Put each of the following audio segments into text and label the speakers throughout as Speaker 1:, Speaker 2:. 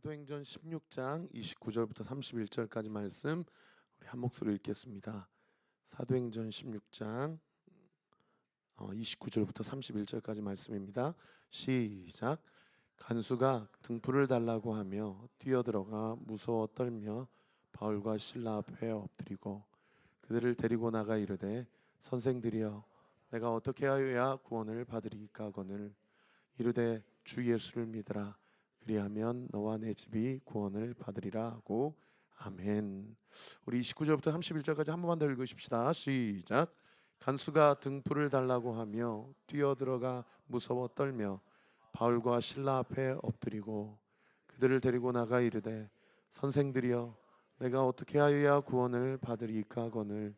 Speaker 1: 사도행전 16장 29절부터 31절까지 말씀 우리 한 목소리로 읽겠습니다. 사도행전 16장 29절부터 31절까지 말씀입니다. 시작. 간수가 등불을 달라고 하며 뛰어들어가 무서워 떨며 바울과 실라 앞에 엎드리고 그들을 데리고 나가 이르되 선생들이여 내가 어떻게 하여야 구원을 받으리까 하거늘 이르되 주 예수를 믿으라 그리하면 너와 내 집이 구원을 받으리라 하고 아멘. 우리 29절부터 31절까지 한 번만 더 읽으십시다. 시작. 간수가 등불을 달라고 하며 뛰어들어가 무서워 떨며 바울과 실라 앞에 엎드리고 그들을 데리고 나가 이르되 선생들이여 내가 어떻게 하여야 구원을 받으리까 하거늘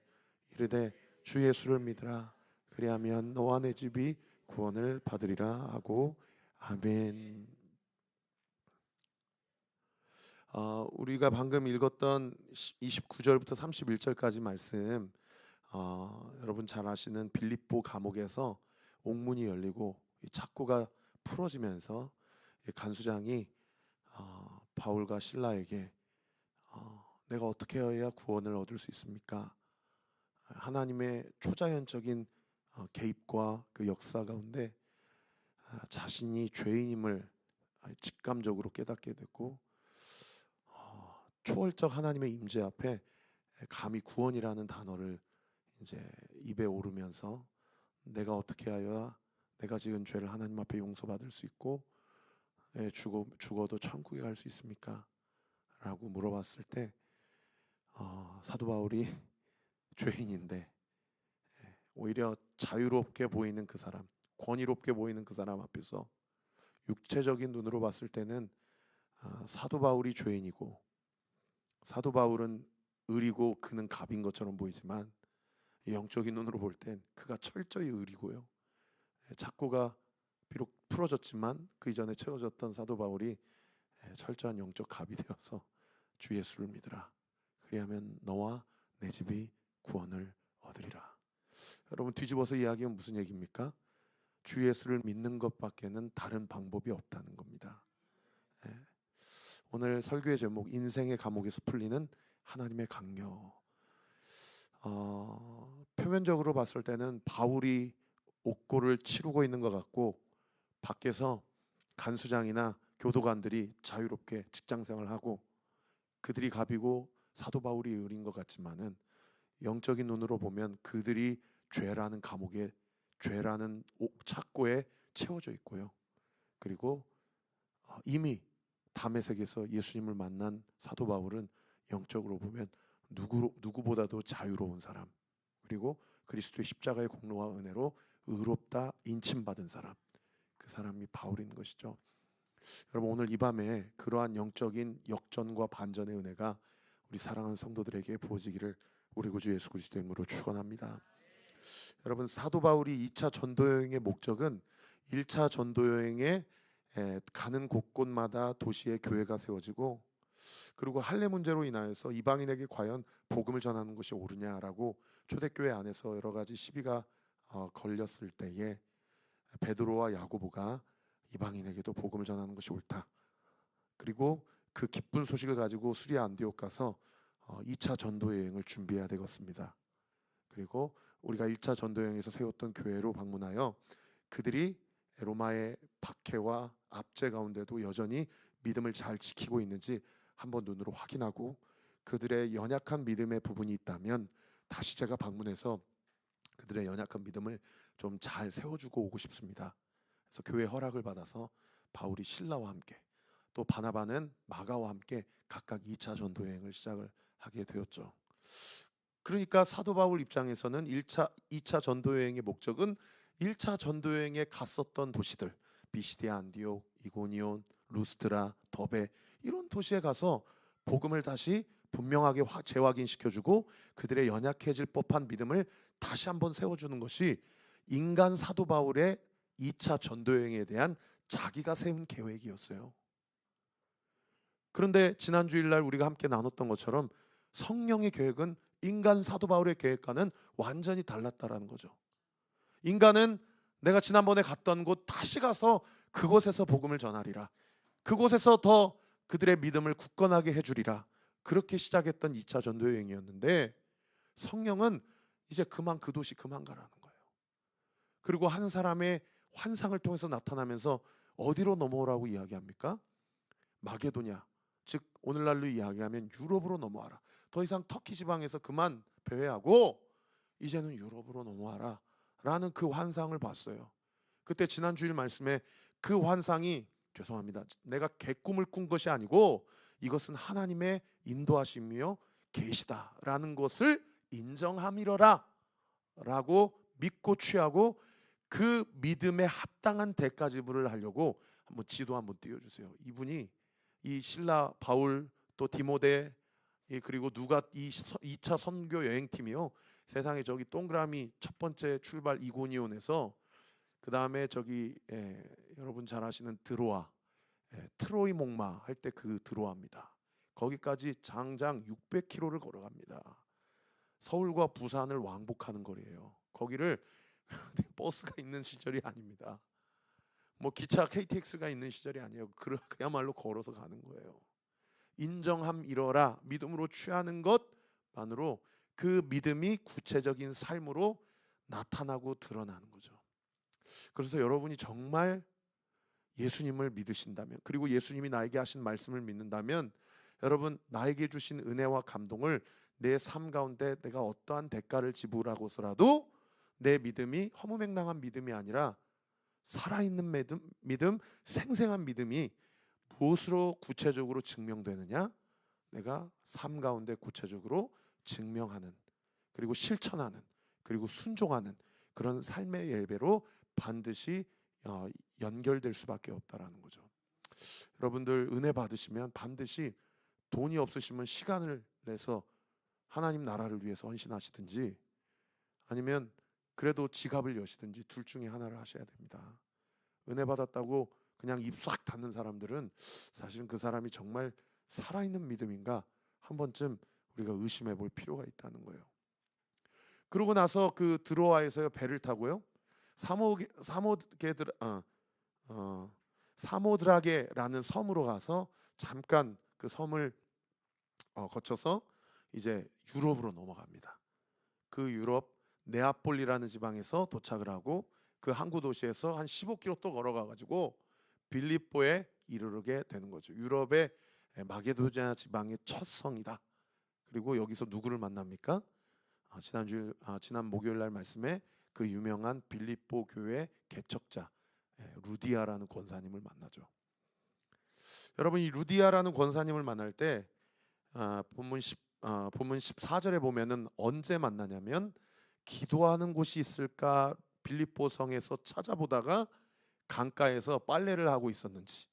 Speaker 1: 이르되 주 예수를 믿으라 그리하면 너와 내 집이 구원을 받으리라 하고 아멘. 우리가 방금 읽었던 29절부터 31절까지 말씀, 여러분 잘 아시는 빌립보 감옥에서 옥문이 열리고 착고가 풀어지면서 간수장이 바울과 실라에게 내가 어떻게 해야 구원을 얻을 수 있습니까? 하나님의 초자연적인 개입과 그 역사 가운데 자신이 죄인임을 직감적으로 깨닫게 됐고 초월적 하나님의 임재 앞에 감히 구원이라는 단어를 이제 입에 오르면서 내가 어떻게 하여야 내가 지은 죄를 하나님 앞에 용서받을 수 있고 죽어도 천국에 갈 수 있습니까? 라고 물어봤을 때 사도 바울이 죄인인데 오히려 자유롭게 보이는 그 사람, 권위롭게 보이는 그 사람 앞에서 육체적인 눈으로 봤을 때는 사도 바울이 죄인이고 사도 바울은 의리고 그는 갑인 것처럼 보이지만 영적인 눈으로 볼 땐 그가 철저히 의리고요. 착고가 비록 풀어졌지만 그 이전에 채워졌던 사도 바울이 철저한 영적 갑이 되어서 주 예수를 믿으라. 그리하면 너와 내 집이 구원을 얻으리라. 여러분 뒤집어서 이야기하면 무슨 얘기입니까? 주 예수를 믿는 것밖에는 다른 방법이 없다는 겁니다. 오늘 설교의 제목 인생의 감옥에서 풀리는 하나님의 강요. 표면적으로 봤을 때는 바울이 옥고를 치르고 있는 것 같고 밖에서 간수장이나 교도관들이 자유롭게 직장생활을 하고 그들이 갑이고 사도 바울이 의리인 것 같지만은 영적인 눈으로 보면 그들이 죄라는 감옥에 죄라는 착고에 채워져 있고요. 그리고 이미 다메섹에서 예수님을 만난 사도 바울은 영적으로 보면 누구보다도 자유로운 사람, 그리고 그리스도의 십자가의 공로와 은혜로 의롭다 인침받은 사람, 그 사람이 바울인 것이죠. 여러분 오늘 이 밤에 그러한 영적인 역전과 반전의 은혜가 우리 사랑하는 성도들에게 부어지기를 우리 구주 예수 그리스도의 이름으로 축원합니다. 여러분 사도 바울이 2차 전도여행의 목적은 1차 전도여행에 가는 곳곳마다 도시에 교회가 세워지고 그리고 할례 문제로 인하여서 이방인에게 과연 복음을 전하는 것이 옳으냐라고 초대교회 안에서 여러 가지 시비가 걸렸을 때에 베드로와 야고보가 이방인에게도 복음을 전하는 것이 옳다. 그리고 그 기쁜 소식을 가지고 수리아 안디옥 가서 2차 전도 여행을 준비해야 되겠습니다. 그리고 우리가 1차 전도 여행에서 세웠던 교회로 방문하여 그들이 로마의 박해와 압제 가운데도 여전히 믿음을 잘 지키고 있는지 한번 눈으로 확인하고 그들의 연약한 믿음의 부분이 있다면 다시 제가 방문해서 그들의 연약한 믿음을 좀 잘 세워주고 오고 싶습니다. 그래서 교회 허락을 받아서 바울이 실라와 함께 또 바나바는 마가와 함께 각각 2차 전도 여행을 시작을 하게 되었죠. 그러니까 사도 바울 입장에서는 2차 전도 여행의 목적은 1차 전도 여행에 갔었던 도시들 비시디아 안디옥, 이고니온, 루스트라, 더베 이런 도시에 가서 복음을 다시 분명하게 재확인시켜주고 그들의 연약해질 법한 믿음을 다시 한번 세워주는 것이 인간 사도 바울의 2차 전도 여행에 대한 자기가 세운 계획이었어요. 그런데 지난 주일날 우리가 함께 나눴던 것처럼 성령의 계획은 인간 사도 바울의 계획과는 완전히 달랐다라는 거죠. 인간은 내가 지난번에 갔던 곳 다시 가서 그곳에서 복음을 전하리라. 그곳에서 더 그들의 믿음을 굳건하게 해주리라. 그렇게 시작했던 2차 전도 여행이었는데 성령은 이제 그만 그 도시 그만 가라는 거예요. 그리고 한 사람의 환상을 통해서 나타나면서 어디로 넘어오라고 이야기합니까? 마게도냐, 즉 오늘날로 이야기하면 유럽으로 넘어와라. 더 이상 터키 지방에서 그만 배회하고 이제는 유럽으로 넘어와라 라는 그 환상을 봤어요. 그때 지난 주일 말씀에 그 환상이, 죄송합니다, 내가 개꿈을 꾼 것이 아니고 이것은 하나님의 인도하심이요 계시다라는 것을 인정함이러라 라고 믿고 취하고, 그 믿음에 합당한 대가 지불을 하려고 한번 지도 한번 띄워주세요. 이분이 이 신라 바울 또 디모데 그리고 누가 이 2차 선교 여행팀이요, 세상에 저기 동그라미 첫 번째 출발 이고니온에서 그 다음에 저기 여러분 잘 아시는 드로아, 트로이 목마 할 때 그 드로아입니다. 거기까지 장장 600km를 걸어갑니다. 서울과 부산을 왕복하는 거리예요. 거기를 버스가 있는 시절이 아닙니다. 뭐 기차 KTX가 있는 시절이 아니에요. 그야말로 걸어서 가는 거예요. 인정함 이러라, 믿음으로 취하는 것만으로 그 믿음이 구체적인 삶으로 나타나고 드러나는 거죠. 그래서 여러분이 정말 예수님을 믿으신다면, 그리고 예수님이 나에게 하신 말씀을 믿는다면, 여러분 나에게 주신 은혜와 감동을 내 삶 가운데 내가 어떠한 대가를 지불하고서라도 내 믿음이 허무맹랑한 믿음이 아니라 살아있는 믿음, 생생한 믿음이 무엇으로 구체적으로 증명되느냐? 내가 삶 가운데 구체적으로 증명하는, 그리고 실천하는, 그리고 순종하는 그런 삶의 예배로 반드시 연결될 수밖에 없다라는 거죠. 여러분들 은혜 받으시면 반드시 돈이 없으시면 시간을 내서 하나님 나라를 위해서 헌신하시든지, 아니면 그래도 지갑을 여시든지 둘 중에 하나를 하셔야 됩니다. 은혜 받았다고 그냥 입 싹 닫는 사람들은 사실은 그 사람이 정말 살아있는 믿음인가 한 번쯤 우리가 의심해 볼 필요가 있다는 거예요. 그러고 나서 그 드로아에서 배를 타고요, 사모드라게라는 섬으로 가서 잠깐 그 섬을 거쳐서 이제 유럽으로 넘어갑니다. 그 유럽 네아폴리라는 지방에서 도착을 하고 그 항구 도시에서 한 15km 또 걸어가 가지고 빌립보에 이르게 되는 거죠. 유럽의 마게도냐 지방의 첫 성이다. 그리고 여기서 누구를 만납니까? 지난 목요일 날 말씀에 그 유명한 빌립보 교회 개척자 루디아라는 권사님을 만나죠. 여러분 이 루디아라는 권사님을 만날 때 본문 14절에 보면은 언제 만나냐면, 기도하는 곳이 있을까 빌립보 성에서 찾아보다가 강가에서 빨래를 하고 있었는지,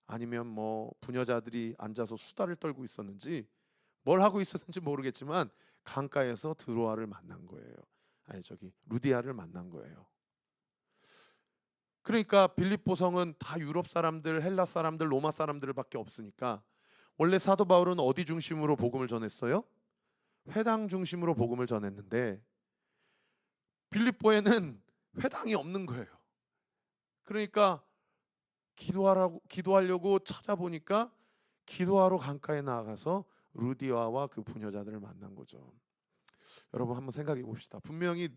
Speaker 1: 아니면 뭐 부녀자들이 앉아서 수다를 떨고 있었는지, 뭘 하고 있었는지 모르겠지만 강가에서 드로아를 만난 거예요. 루디아를 만난 거예요. 그러니까 빌립보 성은 다 유럽 사람들, 헬라 사람들, 로마 사람들밖에 없으니까 원래 사도 바울은 어디 중심으로 복음을 전했어요? 회당 중심으로 복음을 전했는데 빌립보에는 회당이 없는 거예요. 그러니까 기도하려고 찾아보니까 기도하러 강가에 나가서 루디아와 그 부녀자들을 만난 거죠. 여러분 한번 생각해 봅시다. 분명히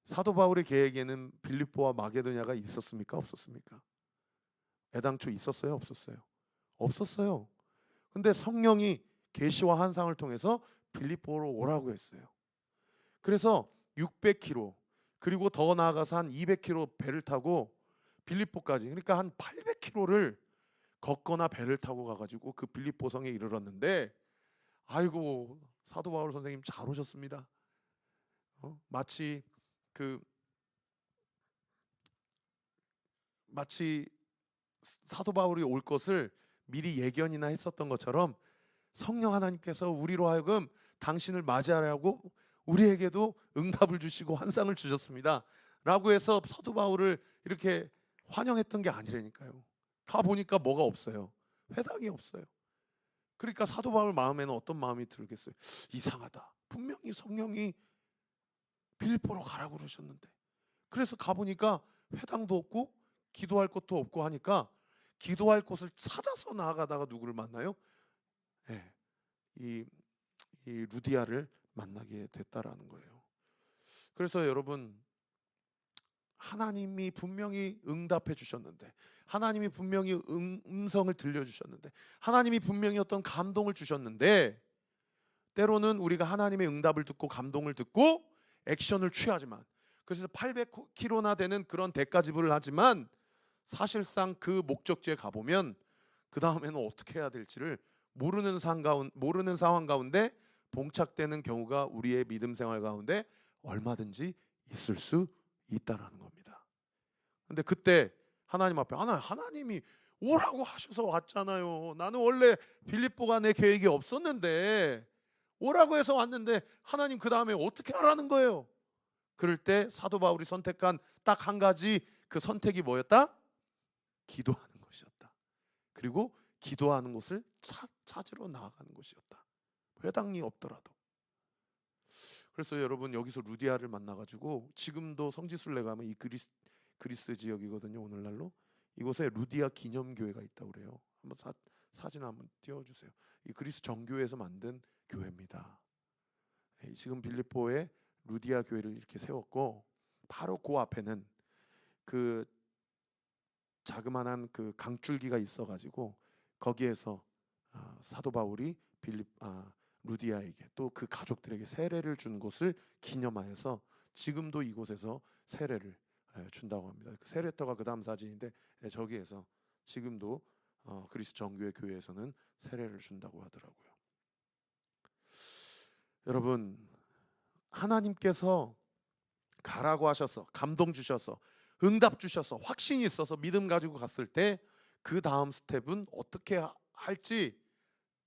Speaker 1: 사도 바울의 계획에는 빌립보와 마게도냐가 있었습니까? 없었습니까? 애당초 있었어요? 없었어요? 없었어요. 근데 성령이 계시와 환상을 통해서 빌립보로 오라고 했어요. 그래서 600km, 그리고 더 나아가서 한 200km 배를 타고 빌립보까지, 그러니까 한 800km를 걷거나 배를 타고 가가지고 그 빌립보 성에 이르렀는데, 아이고 사도 바울 선생님 잘 오셨습니다. 마치 사도 바울이 올 것을 미리 예견이나 했었던 것처럼 성령 하나님께서 우리로 하여금 당신을 맞이하라고 우리에게도 응답을 주시고 환상을 주셨습니다 라고 해서 사도 바울을 이렇게 환영했던 게 아니라니까요. 가보니까 뭐가 없어요. 회당이 없어요. 그러니까 사도 바울 마음에는 어떤 마음이 들겠어요? 이상하다. 분명히 성령이 빌립보로 가라고 그러셨는데. 그래서 가보니까 회당도 없고 기도할 것도 없고 하니까 기도할 곳을 찾아서 나아가다가 누구를 만나요? 예, 이, 이 루디아를 만나게 됐다라는 거예요. 그래서 여러분, 하나님이 분명히 응답해 주셨는데, 하나님이 분명히 음성을 들려주셨는데, 하나님이 분명히 어떤 감동을 주셨는데, 때로는 우리가 하나님의 응답을 듣고 감동을 듣고 액션을 취하지만, 그래서 800km나 되는 그런 대가 지불을 하지만 사실상 그 목적지에 가보면 그 다음에는 어떻게 해야 될지를 모르는 상황 가운데 봉착되는 경우가 우리의 믿음 생활 가운데 얼마든지 있을 수 있다라는 겁니다. 근데 그때 하나님 앞에 하나님이 오라고 하셔서 왔잖아요. 나는 원래 빌립보가 내 계획이 없었는데 오라고 해서 왔는데 하나님 그 다음에 어떻게 하라는 거예요? 그럴 때 사도 바울이 선택한 딱 한 가지, 그 선택이 뭐였다? 기도하는 것이었다. 그리고 기도하는 곳을 찾으러 나아가는 것이었다. 회당이 없더라도. 그래서 여러분, 여기서 루디아를 만나가지고 지금도 성지순례 가면 이 그리스 지역이거든요. 오늘날로 이곳에 루디아 기념교회가 있다고 그래요. 한번 사진 한번 띄워주세요. 이 그리스 정교회에서 만든 교회입니다. 지금 빌립보에 루디아 교회를 이렇게 세웠고, 바로 그 앞에는 그 자그마한 그 강줄기가 있어가지고 거기에서 사도 바울이 루디아에게 또 그 가족들에게 세례를 준 곳을 기념하여서 지금도 이곳에서 세례를 준다고 합니다. 그 세례터가 그 다음 사진인데, 저기에서 지금도 그리스 정교회 교회에서는 세례를 준다고 하더라고요. 여러분, 하나님께서 가라고 하셔서 감동 주셔서 응답 주셔서 확신이 있어서 믿음 가지고 갔을 때 그 다음 스텝은 어떻게 할지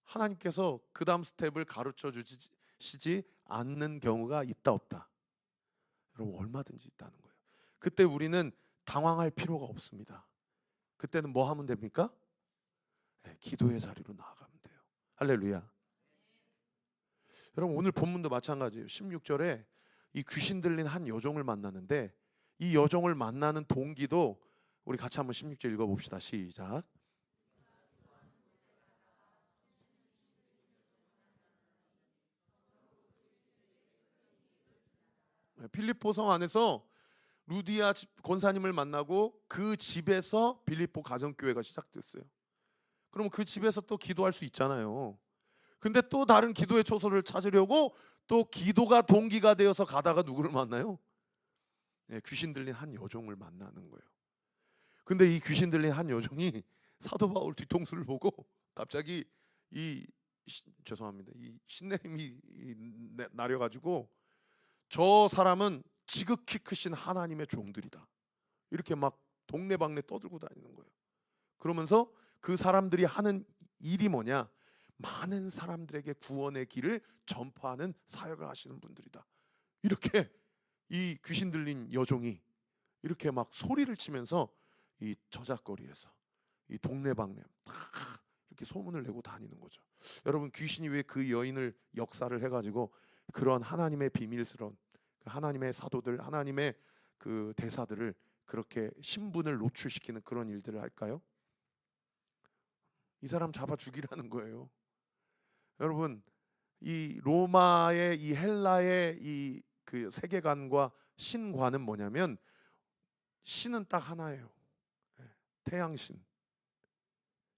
Speaker 1: 하나님께서 그 다음 스텝을 가르쳐 주시지 않는 경우가 있다 없다? 여러분, 얼마든지 있다는 거예요. 그때 우리는 당황할 필요가 없습니다. 그때는 뭐 하면 됩니까? 기도의 자리로 나아가면 돼요. 할렐루야. 여러분, 오늘 본문도 마찬가지예요. 16절에 이 귀신 들린 한 여종을 만나는데, 이 여종을 만나는 동기도 우리 같이 한번 16절 읽어봅시다. 시작. 빌립보 성 안에서 루디아 권사님을 만나고 그 집에서 빌립보 가정교회가 시작됐어요. 그럼 그 집에서 또 기도할 수 있잖아요. 근데 또 다른 기도의 초소를 찾으려고 또 기도가 동기가 되어서 가다가 누구를 만나요? 귀신 들린 한 여종을 만나는 거예요. 근데 이 귀신 들린 한 여종이 사도 바울 뒤통수를 보고 갑자기 죄송합니다. 이 신내림이 나려가지고 저 사람은 지극히 크신 하나님의 종들이다. 이렇게 막 동네방네 떠들고 다니는 거예요. 그러면서 그 사람들이 하는 일이 뭐냐? 많은 사람들에게 구원의 길을 전파하는 사역을 하시는 분들이다. 이렇게 이 귀신 들린 여종이 이렇게 막 소리를 치면서 이 저작거리에서 이 동네방네 다 이렇게 소문을 내고 다니는 거죠. 여러분, 귀신이 왜 그 여인을 역사를 해가지고 그런 하나님의 비밀스러운 하나님의 사도들, 하나님의 그 대사들을 그렇게 신분을 노출시키는 그런 일들을 할까요? 이 사람 잡아 죽이라는 거예요. 여러분, 이 로마의 이 헬라의 이 그 세계관과 신관은 뭐냐면 신은 딱 하나예요. 태양신.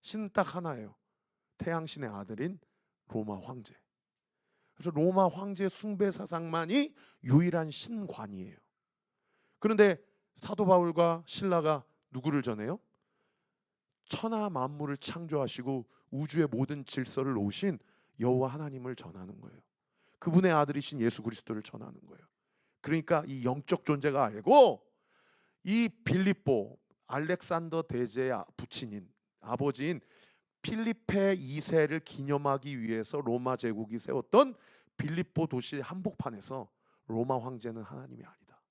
Speaker 1: 신은 딱 하나예요. 태양신의 아들인 로마 황제. 그래서 로마 황제 숭배 사상만이 유일한 신관이에요. 그런데 사도 바울과 신라가 누구를 전해요? 천하 만물을 창조하시고 우주의 모든 질서를 놓으신 여호와 하나님을 전하는 거예요. 그분의 아들이신 예수 그리스도를 전하는 거예요. 그러니까 이 영적 존재가 알고 이 빌립보 알렉산더 대제의 부친인 아버지인 필리페 2세를 기념하기 위해서 로마 제국이 세웠던 빌립보 도시 한복판에서 로마 황제는 하나님이 아니다.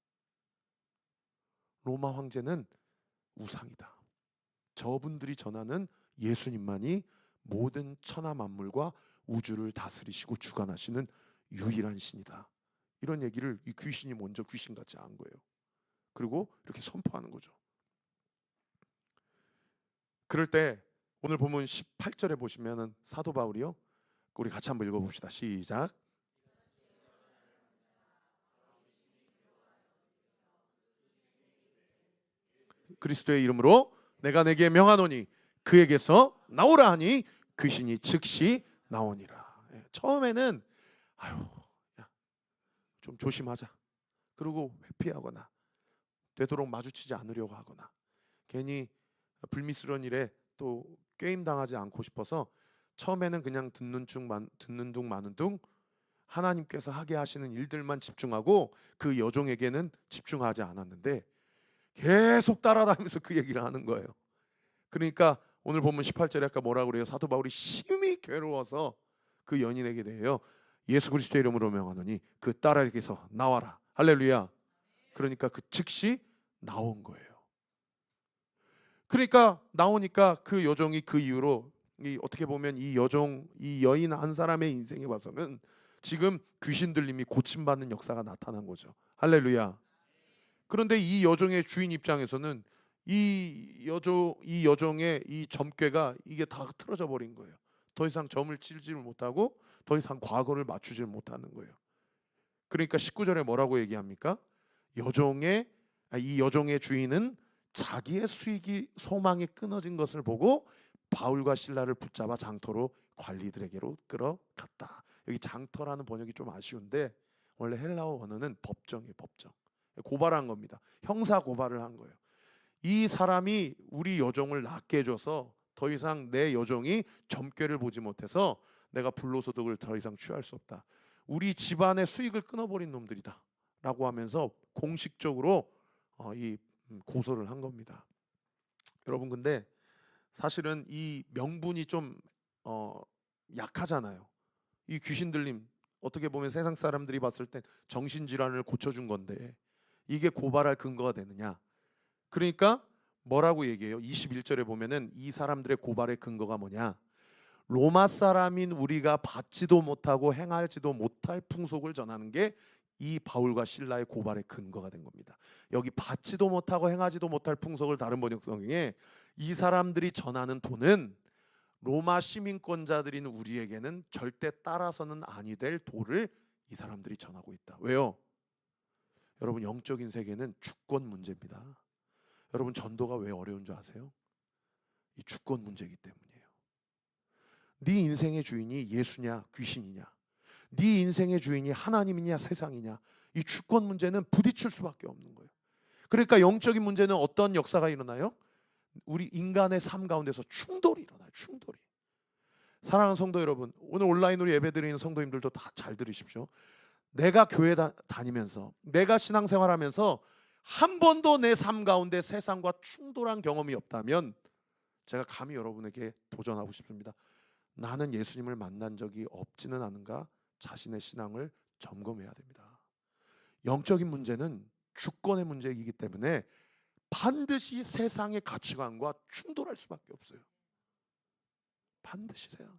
Speaker 1: 로마 황제는 우상이다. 저분들이 전하는 예수님만이 모든 천하 만물과 우주를 다스리시고 주관하시는 유일한 신이다. 이런 얘기를 이 귀신이 먼저 귀신같이 한 거예요. 그리고 이렇게 선포하는 거죠. 그럴 때 오늘 본문 18절에 보시면은 사도 바울이요. 우리 같이 한번 읽어봅시다. 시작. 그리스도의 이름으로 내가 내게 명하노니 그에게서 나오라 하니 귀신이 즉시 나오니라. 처음에는 아유, 야, 좀 조심하자. 그리고 회피하거나 되도록 마주치지 않으려고 하거나 괜히 불미스러운 일에 또 꾀임 당하지 않고 싶어서 처음에는 그냥 듣는 둥 마는 둥 하나님께서 하게 하시는 일들만 집중하고 그 여종에게는 집중하지 않았는데 계속 따라다니면서 그 얘기를 하는 거예요. 그러니까 오늘 본문 18절에 아까 뭐라고 그래요? 사도 바울이 심히 괴로워서 그 연인에게 대해요. 예수 그리스도의 이름으로 명하노니 그 딸에게서 나와라. 할렐루야. 그러니까 그 즉시 나온 거예요. 그러니까 나오니까 그 여종이 그 이후로 어떻게 보면 이 여종, 이 여인 한 사람의 인생에 봐서는 지금 귀신 들림이 고침받는 역사가 나타난 거죠. 할렐루야. 그런데 이 여종의 주인 입장에서는 이 여종의 이 점괘가 이게 다 틀어져 버린 거예요. 더 이상 점을 치지를 못하고 더 이상 과거를 맞추질 못하는 거예요. 그러니까 19절에 뭐라고 얘기합니까? 이 여종의 주인은 자기의 수익이 소망이 끊어진 것을 보고 바울과 실라를 붙잡아 장터로 관리들에게로 끌어갔다. 여기 장터라는 번역이 좀 아쉬운데 원래 헬라어 언어는 법정이에요. 법정. 고발한 겁니다. 형사 고발을 한 거예요. 이 사람이 우리 여종을 낫게 해줘서 더 이상 내 여종이 점괘를 보지 못해서 내가 불로소득을 더 이상 취할 수 없다. 우리 집안의 수익을 끊어버린 놈들이다 라고 하면서 공식적으로 이 고소를 한 겁니다. 여러분 근데 사실은 이 명분이 좀 약하잖아요. 이 귀신 들림 어떻게 보면 세상 사람들이 봤을 땐 정신질환을 고쳐준 건데 이게 고발할 근거가 되느냐. 그러니까 뭐라고 얘기해요? 21절에 보면은 이 사람들의 고발의 근거가 뭐냐. 로마 사람인 우리가 받지도 못하고 행하지도 못할 풍속을 전하는 게 이 바울과 실라의 고발의 근거가 된 겁니다. 여기 받지도 못하고 행하지도 못할 풍속을 다른 번역 성경에 이 사람들이 전하는 도는 로마 시민권자들인 우리에게는 절대 따라서는 아니 될 도를 이 사람들이 전하고 있다. 왜요? 여러분 영적인 세계는 주권 문제입니다. 여러분 전도가 왜 어려운 줄 아세요? 이 주권 문제이기 때문이에요. 네 인생의 주인이 예수냐 귀신이냐, 네 인생의 주인이 하나님이냐 세상이냐, 이 주권 문제는 부딪힐 수밖에 없는 거예요. 그러니까 영적인 문제는 어떤 역사가 일어나요? 우리 인간의 삶 가운데서 충돌이 일어나요. 충돌이. 사랑하는 성도 여러분, 오늘 온라인으로 예배드리는 성도님들도 다 잘 들으십시오. 내가 교회 다니면서 내가 신앙생활하면서 한 번도 내 삶 가운데 세상과 충돌한 경험이 없다면 제가 감히 여러분에게 도전하고 싶습니다. 나는 예수님을 만난 적이 없지는 않은가 자신의 신앙을 점검해야 됩니다. 영적인 문제는 주권의 문제이기 때문에 반드시 세상의 가치관과 충돌할 수밖에 없어요. 반드시 세상.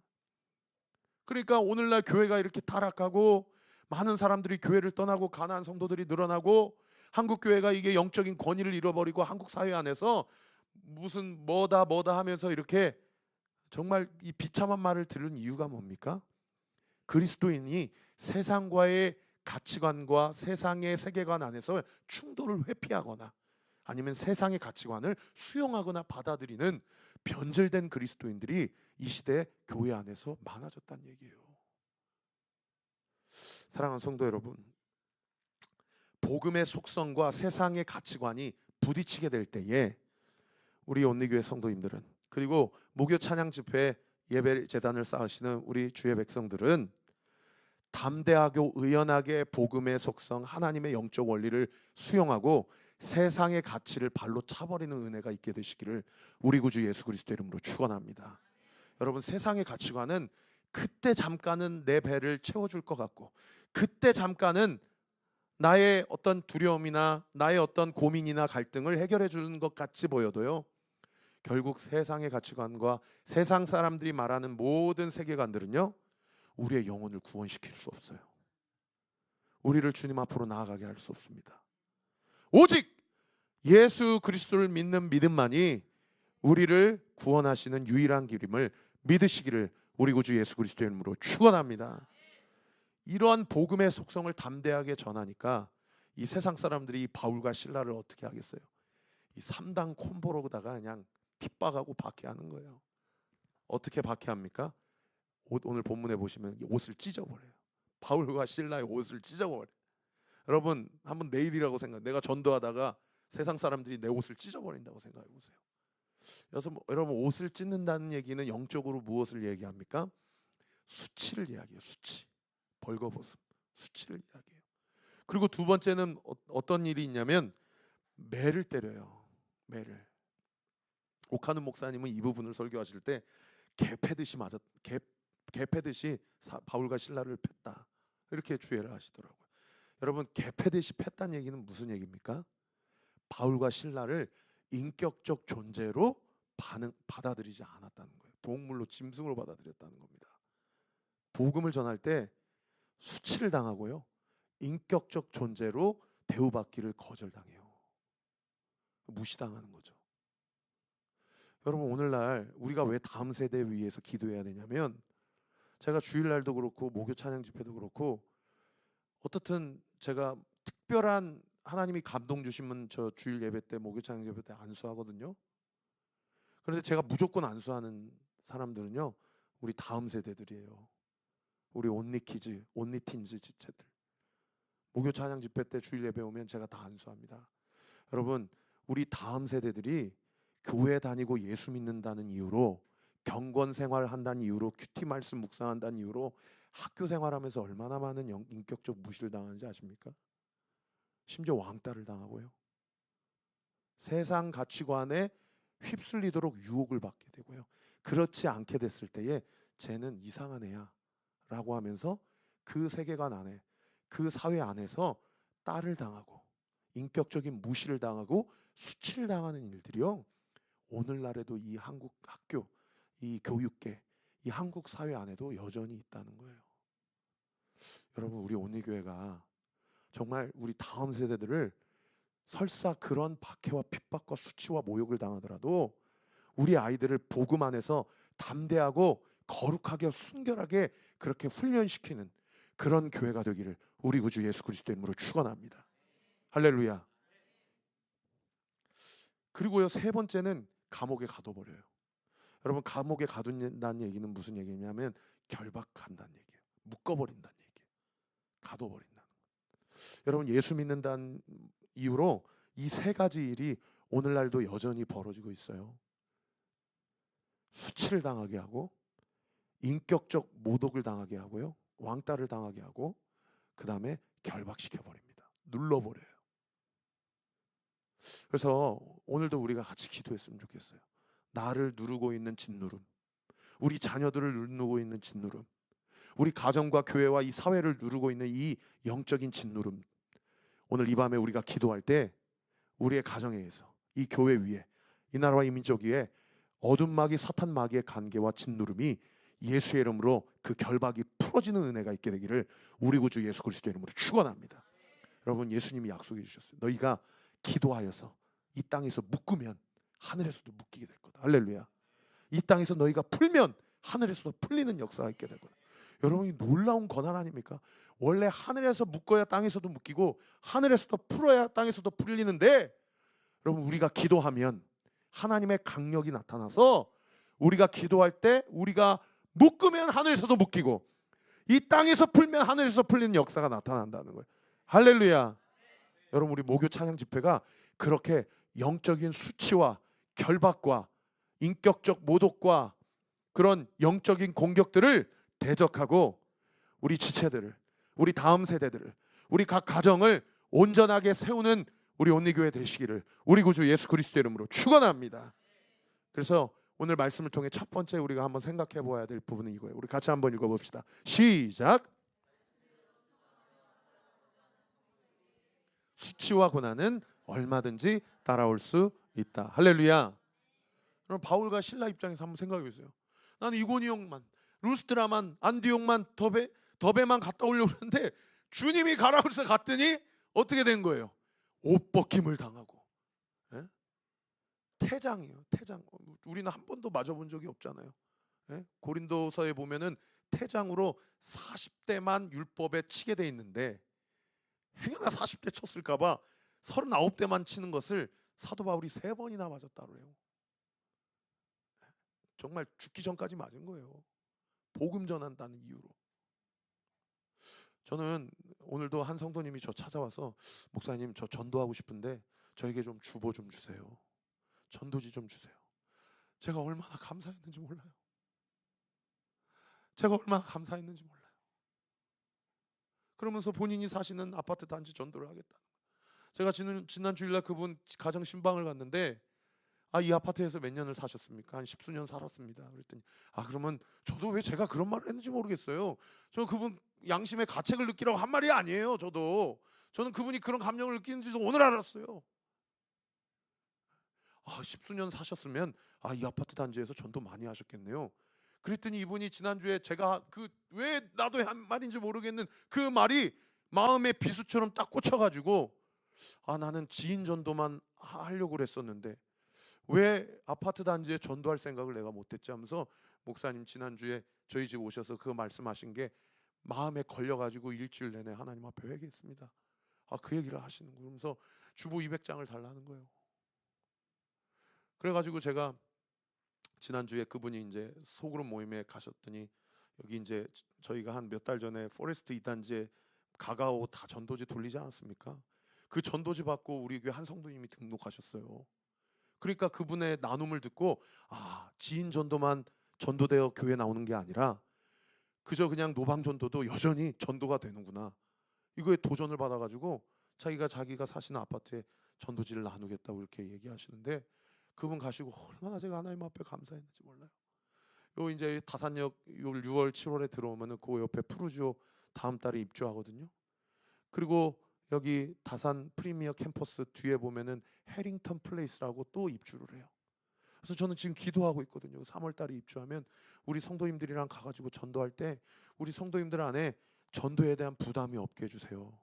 Speaker 1: 그러니까 오늘날 교회가 이렇게 타락하고 많은 사람들이 교회를 떠나고 가난한 성도들이 늘어나고 한국 교회가 이게 영적인 권위를 잃어버리고 한국 사회 안에서 무슨 뭐다 하면서 이렇게 정말 이 비참한 말을 들은 이유가 뭡니까? 그리스도인이 세상과의 가치관과 세상의 세계관 안에서 충돌을 회피하거나 아니면 세상의 가치관을 수용하거나 받아들이는 변절된 그리스도인들이 이 시대 교회 안에서 많아졌다는 얘기예요. 사랑하는 성도 여러분, 복음의 속성과 세상의 가치관이 부딪히게 될 때에 우리 온리교회 성도님들은, 그리고 목요 찬양 집회 예배 재단을 쌓으시는 우리 주의 백성들은 담대하고 의연하게 복음의 속성, 하나님의 영적 원리를 수용하고 세상의 가치를 발로 차버리는 은혜가 있게 되시기를 우리 구주 예수 그리스도 이름으로 축원합니다. 여러분, 세상의 가치관은 그때 잠깐은 내 배를 채워줄 것 같고, 그때 잠깐은 나의 어떤 두려움이나 나의 어떤 고민이나 갈등을 해결해 주는 것 같이 보여도요, 결국 세상의 가치관과 세상 사람들이 말하는 모든 세계관들은요, 우리의 영혼을 구원시킬 수 없어요. 우리를 주님 앞으로 나아가게 할 수 없습니다. 오직 예수 그리스도를 믿는 믿음만이 우리를 구원하시는 유일한 길임을 믿으시기를 우리 구주 예수 그리스도의 이름으로 축원합니다. 이러한 복음의 속성을 담대하게 전하니까 이 세상 사람들이 이 바울과 실라를 어떻게 하겠어요? 이 3당 콤보로다가 그냥 핍박하고 박해하는 거예요. 어떻게 박해합니까? 오늘 본문에 보시면 옷을 찢어버려요. 바울과 실라의 옷을 찢어버려요. 여러분 한번 내일이라고 생각. 내가 전도하다가 세상 사람들이 내 옷을 찢어버린다고 생각해 보세요. 그래서 여러분 옷을 찢는다는 얘기는 영적으로 무엇을 얘기합니까? 수치를 이야기해요. 수치, 벌거벗음, 수치를 이야기해요. 그리고 두 번째는 어떤 일이 있냐면 매를 때려요. 매를. 오카는 목사님은 이 부분을 설교하실 때 개 패듯이 개 패듯이 바울과 실라를 팼다 이렇게 주의를 하시더라고요. 여러분 개 패듯이 팼다는 얘기는 무슨 얘기입니까? 바울과 실라를 인격적 존재로 받아들이지 않았다는 거예요. 동물로 짐승으로 받아들였다는 겁니다. 복음을 전할 때 수치를 당하고요, 인격적 존재로 대우받기를 거절당해요. 무시당하는 거죠. 여러분 오늘날 우리가 왜 다음 세대 위해서 기도해야 되냐면, 제가 주일날도 그렇고 목요 찬양 집회도 그렇고 어떻든 제가 특별한 하나님이 감동 주시면 저 주일 예배 때 목요 찬양 예배 때 안수하거든요. 그런데 제가 무조건 안수하는 사람들은요 우리 다음 세대들이에요. 우리 온리키즈, 온리틴즈 지체들. 목요 찬양 집회 때 주일 예배 오면 제가 다 안수합니다. 여러분 우리 다음 세대들이 교회 다니고 예수 믿는다는 이유로, 경건 생활한다는 이유로, 큐티 말씀 묵상한다는 이유로 학교 생활하면서 얼마나 많은 인격적 무시를 당하는지 아십니까? 심지어 왕따를 당하고요, 세상 가치관에 휩쓸리도록 유혹을 받게 되고요, 그렇지 않게 됐을 때에 쟤는 이상한 애야 라고 하면서 그 세계관 안에, 그 사회 안에서 딸을 당하고 인격적인 무시를 당하고 수치를 당하는 일들이요, 오늘날에도 이 한국 학교, 이 교육계, 이 한국 사회 안에도 여전히 있다는 거예요. 여러분 우리 온리교회가 정말 우리 다음 세대들을 설사 그런 박해와 핍박과 수치와 모욕을 당하더라도 우리 아이들을 복음 안에서 담대하고 거룩하게 순결하게 그렇게 훈련시키는 그런 교회가 되기를 우리 구주 예수 그리스도의 이름으로 축원합니다. 할렐루야. 그리고요 세 번째는 감옥에 가둬버려요. 여러분 감옥에 가둔다는 얘기는 무슨 얘기냐면 결박한다는 얘기예요. 묶어버린다는 얘기예요. 가둬버린다는 것. 여러분 예수 믿는다는 이유로 이 세 가지 일이 오늘날도 여전히 벌어지고 있어요. 수치를 당하게 하고, 인격적 모독을 당하게 하고요, 왕따를 당하게 하고, 그 다음에 결박시켜버립니다. 눌러버려요. 그래서 오늘도 우리가 같이 기도했으면 좋겠어요. 나를 누르고 있는 짓누름, 우리 자녀들을 누르고 있는 짓누름, 우리 가정과 교회와 이 사회를 누르고 있는 이 영적인 짓누름, 오늘 이 밤에 우리가 기도할 때 우리의 가정에서, 이 교회 위에, 이 나라와 이 민족 위에 어둠 마귀 사탄 마귀의 관계와 짓누름이 예수의 이름으로 그 결박이 풀어지는 은혜가 있게 되기를 우리 구주 예수 그리스도의 이름으로 축원합니다. 여러분 예수님이 약속해 주셨어요. 너희가 기도하여서 이 땅에서 묶으면 하늘에서도 묶이게 될 거다. 할렐루야. 이 땅에서 너희가 풀면 하늘에서도 풀리는 역사가 있게 될 거다. 여러분이 놀라운 권한 아닙니까? 원래 하늘에서 묶어야 땅에서도 묶이고 하늘에서도 풀어야 땅에서도 풀리는데, 여러분 우리가 기도하면 하나님의 강력이 나타나서 우리가 기도할 때 우리가 묶으면 하늘에서도 묶이고 이 땅에서 풀면 하늘에서 풀리는 역사가 나타난다는 거예요. 할렐루야. 여러분 우리 목요 찬양 집회가 그렇게 영적인 수치와 결박과 인격적 모독과 그런 영적인 공격들을 대적하고 우리 지체들을, 우리 다음 세대들을, 우리 각 가정을 온전하게 세우는 우리 온리교회 되시기를 우리 구주 예수 그리스도의 이름으로 축원합니다. 그래서 오늘 말씀을 통해 첫 번째 우리가 한번 생각해 보아야 될 부분은 이거예요. 우리 같이 한번 읽어봅시다. 시작. 수치와 고난은 얼마든지 따라올 수 있다. 할렐루야. 그럼 바울과 실라 입장에서 한번 생각해 보세요. 나는 이고니온만, 루스드라만, 안디옥만, 더베만 갔다 오려고 했는데 주님이 가라 그래서 갔더니 어떻게 된 거예요? 옷 벗김을 당하고, 예? 태장이에요. 태장. 우리는 한 번도 맞아본 적이 없잖아요. 예? 고린도서에 보면은 태장으로 40대만 율법에 치게 돼 있는데 행여나 40대 쳤을까봐 39대만 치는 것을 사도 바울이 3번이나 맞았다 그래요. 정말 죽기 전까지 맞은 거예요. 복음 전한다는 이유로. 저는 오늘도 한 성도님이 저 찾아와서 목사님 저 전도하고 싶은데 저에게 좀 주보 좀 주세요. 전도지 좀 주세요. 제가 얼마나 감사했는지 몰라요. 제가 얼마나 감사했는지 몰라요. 그러면서 본인이 사시는 아파트 단지 전도를 하겠다. 제가 지난 주일날 그분 가정 신방을 갔는데 이 아파트에서 몇 년을 사셨습니까? 한 10수년 살았습니다. 그랬더니 그러면 저도 왜 제가 그런 말을 했는지 모르겠어요. 저는 그분 양심의 가책을 느끼라고 한 말이 아니에요. 저는 그분이 그런 감정을 느끼는지도 오늘 알았어요. 10수년 사셨으면 이 아파트 단지에서 전도 많이 하셨겠네요. 그랬더니 이분이 지난주에 제가 왜 나도 한 말인지 모르겠는 그 말이 마음에 비수처럼 딱 꽂혀가지고 나는 지인 전도만 하려고 그랬었는데 왜 아파트 단지에 전도할 생각을 내가 못했지 하면서 목사님 지난주에 저희 집 오셔서 그 말씀하신 게 마음에 걸려가지고 일주일 내내 하나님 앞에 회개했습니다. 그 얘기를 하시는 거예요. 그러면서 주보 200장을 달라는 거예요. 그래가지고 제가 지난주에 그분이 이제 소그룹 모임에 가셨더니 여기 이제 저희가 한 몇 달 전에 포레스트 2단지에 가가오 다 전도지 돌리지 않았습니까? 그 전도지 받고 우리 교회 한 성도님이 등록하셨어요. 그러니까 그분의 나눔을 듣고 지인 전도만 전도되어 교회 나오는 게 아니라 그저 그냥 노방 전도도 여전히 전도가 되는구나. 이거에 도전을 받아가지고 자기가 사시는 아파트에 전도지를 나누겠다고 이렇게 얘기하시는데 그분 가시고 얼마나 제가 하나님 앞에 감사했는지 몰라요. 요 이제 다산역 6월 7월에 들어오면은 그 옆에 푸르지오 다음 달에 입주하거든요. 그리고 여기 다산 프리미어 캠퍼스 뒤에 보면은 해링턴 플레이스라고 또 입주를 해요. 그래서 저는 지금 기도하고 있거든요. 3월 달에 입주하면 우리 성도님들이랑 가가지고 전도할 때 우리 성도님들 안에 전도에 대한 부담이 없게 해주세요.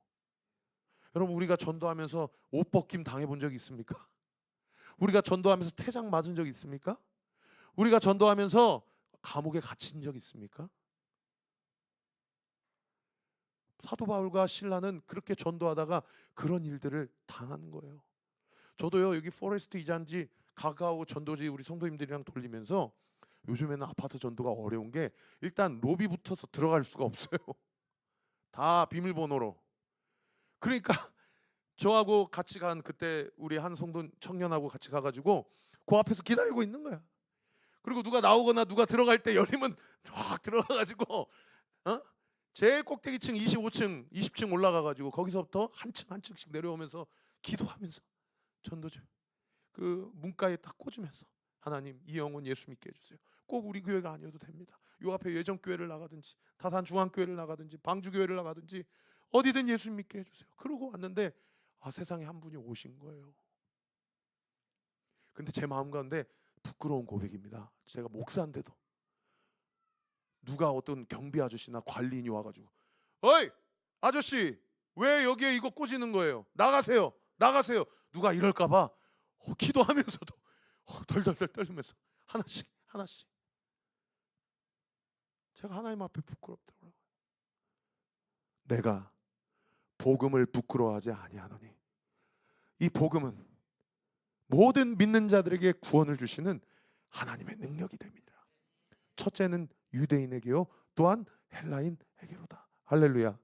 Speaker 1: 여러분 우리가 전도하면서 옷 벗김 당해본 적 있습니까? 우리가 전도하면서 태장 맞은 적 있습니까? 우리가 전도하면서 감옥에 갇힌 적 있습니까? 사도 바울과 신라는 그렇게 전도하다가 그런 일들을 당한 거예요. 저도요 여기 포레스트 이잔지 가까워 전도지 우리 성도님들이랑 돌리면서 요즘에는 아파트 전도가 어려운 게 일단 로비부터서 들어갈 수가 없어요. 다 비밀번호로. 그러니까 저하고 같이 간 그때 우리 한 성도 청년하고 같이 가가지고 그 앞에서 기다리고 있는 거야. 그리고 누가 나오거나 누가 들어갈 때 열리면 확 들어가가지고 제일 꼭대기층 25층 20층 올라가가지고 거기서부터 한 층 한 층씩 내려오면서 기도하면서 전도지 그 문가에 딱 꽂으면서 하나님 이 영혼 예수 믿게 해주세요. 꼭 우리 교회가 아니어도 됩니다. 요 앞에 예정교회를 나가든지 다산 중앙교회를 나가든지 방주교회를 나가든지 어디든 예수 믿게 해주세요. 그러고 왔는데 세상에 한 분이 오신 거예요. 근데 제 마음 가운데 부끄러운 고백입니다. 제가 목사인데도 누가 어떤 경비 아저씨나 관리인이 와가지고 어이 아저씨 왜 여기에 이거 꽂이는 거예요? 나가세요. 나가세요. 누가 이럴까봐 기도하면서도 덜덜덜 떨면서 하나씩 하나씩 제가 하나님 앞에 부끄럽더라고요. 내가 복음을 부끄러워하지 아니하노니 이 복음은 모든 믿는 자들에게 구원을 주시는 하나님의 능력이 됩니다. 첫째는 유대인에게요 또한 헬라인에게로다. 할렐루야.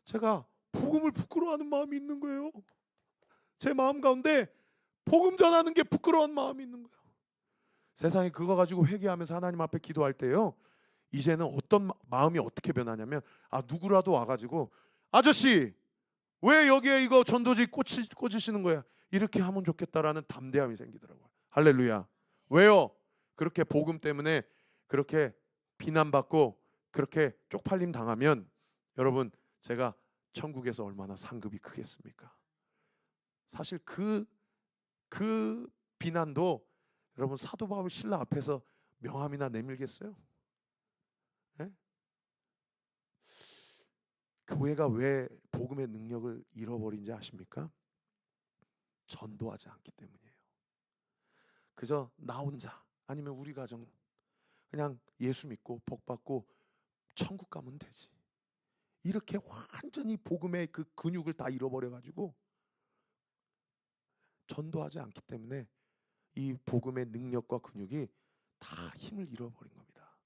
Speaker 1: 제가 복음을 부끄러워하는 마음이 있는 거예요. 제 마음 가운데 복음 전하는 게 부끄러운 마음이 있는 거예요. 세상에 그거 가지고 회개하면서 하나님 앞에 기도할 때요 이제는 어떤 마음이 어떻게 변하냐면 누구라도 와가지고 아저씨 왜 여기에 이거 전도지 꽂으시는 거야 이렇게 하면 좋겠다라는 담대함이 생기더라고요. 할렐루야. 왜요? 그렇게 복음 때문에 그렇게 비난받고 그렇게 쪽팔림 당하면 여러분 제가 천국에서 얼마나 상급이 크겠습니까? 사실 그 비난도 여러분 사도 바울 신라 앞에서 명함이나 내밀겠어요? 네? 교회가 왜 복음의 능력을 잃어버린지 아십니까? 전도하지 않기 때문이에요. 그저 나 혼자 아니면 우리 가정 그냥 예수 믿고 복 받고 천국 가면 되지. 이렇게 완전히 복음의 그 근육을 다 잃어버려 가지고 전도하지 않기 때문에 이 복음의 능력과 근육이 다 힘을 잃어버린 겁니다.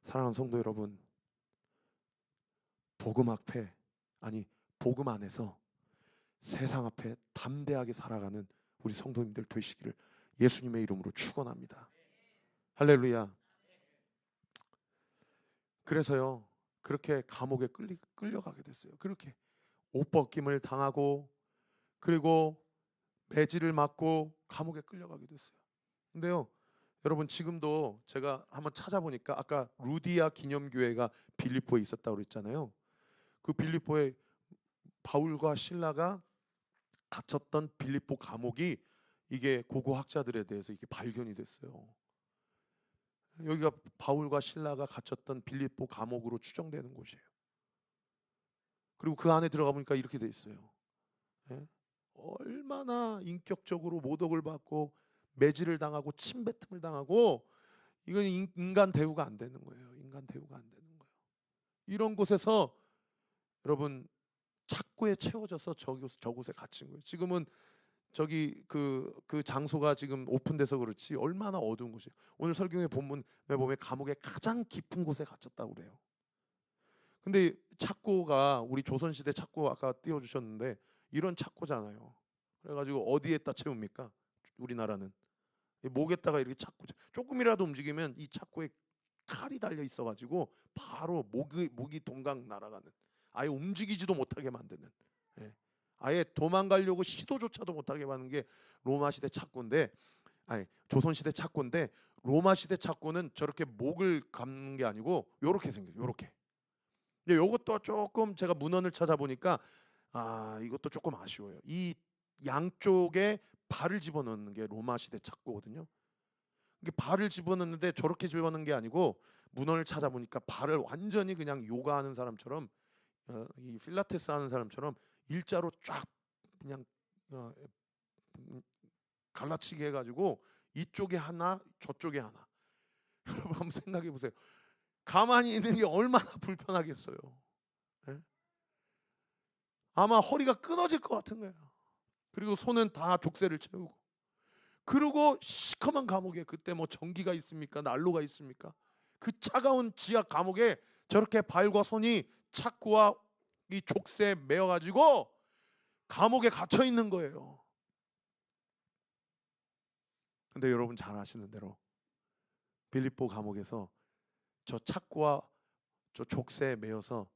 Speaker 1: 사랑하는 성도 여러분, 복음 앞에 아니 복음 안에서 세상 앞에 담대하게 살아가는 우리 성도님들 되시기를 예수님의 이름으로 축원합니다. 할렐루야. 그래서요 그렇게 감옥에 끌려가게 됐어요. 그렇게 옷 벗김을 당하고 그리고 매질을 맞고 감옥에 끌려가게 됐어요. 근데요 여러분 지금도 제가 한번 찾아보니까 아까 루디아 기념교회가 빌립보에 있었다고 그랬잖아요. 그 빌립보에 바울과 실라가 갇혔던 빌립보 감옥이 이게 고고 학자들에 대해서 이게 발견이 됐어요. 여기가 바울과 실라가 갇혔던 빌립보 감옥으로 추정되는 곳이에요. 그리고 그 안에 들어가 보니까 이렇게 돼 있어요. 예? 얼마나 인격적으로 모독을 받고 매질을 당하고 침뱉음을 당하고 이건 인간 대우가 안 되는 거예요. 인간 대우가 안 되는 거예요. 이런 곳에서 여러분 착고에 채워져서 저곳에 갇힌 거예요. 지금은 저기 그 장소가 지금 오픈돼서 그렇지 얼마나 어두운 곳이에요. 오늘 설교의 본문에 보면 감옥의 가장 깊은 곳에 갇혔다고 그래요. 근데 착고가 우리 조선시대 착고 아까 띄워주셨는데 이런 착고잖아요. 그래가지고 어디에다 채웁니까? 우리나라는 목에다가 이렇게 착고 조금이라도 움직이면 이 착고에 칼이 달려 있어가지고 바로 목이 동강 날아가는 아예 움직이지도 못하게 만드는 아예 도망가려고 시도조차도 못하게 하는 게 로마 시대 착고인데 아니 조선 시대 착고인데 로마 시대 착고는 저렇게 목을 감는 게 아니고 요렇게 생겨요. 요렇게. 근데 요것도 조금 제가 문헌을 찾아보니까 이것도 조금 아쉬워요. 이 양쪽에 발을 집어넣는 게 로마 시대 착고거든요. 이게 발을 집어넣는데 저렇게 집어넣는 게 아니고 문헌을 찾아보니까 발을 완전히 그냥 요가하는 사람처럼 이 필라테스 하는 사람처럼 일자로 쫙 그냥 갈라치게 해가지고 이쪽에 하나 저쪽에 하나. 여러분 한번 생각해 보세요. 가만히 있는 게 얼마나 불편하겠어요. 네? 아마 허리가 끊어질 것 같은 거예요. 그리고 손은 다 족쇄를 채우고 그리고 시커먼 감옥에 그때 뭐 전기가 있습니까? 난로가 있습니까? 그 차가운 지하 감옥에 저렇게 발과 손이 착고와 이 족쇄에 매어가지고 감옥에 갇혀 있는 거예요. 근데 여러분 잘 아시는 대로 빌립보 감옥에서 저 착고와 저 족쇄에 매여서